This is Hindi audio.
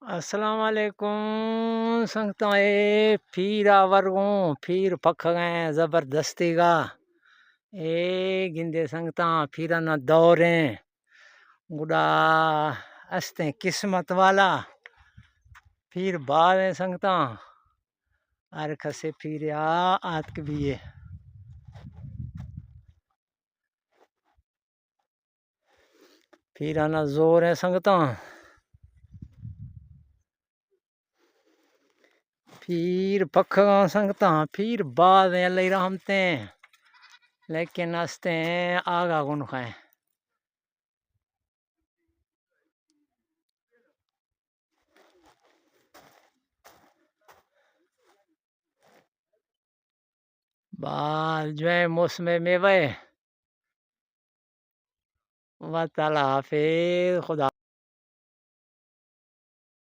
अस्सलाम वालेकुम संगताए फिर आवरगूं फिर पख गए जबरदस्ती का गिंदे संगता फिर न दौरे गुडा हंसते किस्मत वाला फिर बाद में संगता अर खसे फिर आतक भी है फिर आना जोर है संगता फिर पख संगता फिर बाद में ले रहमते लेकिन हंसते हैं आगा गुन खाए बाद जो है मौसम में वे वाह ताला हाफिज खुदा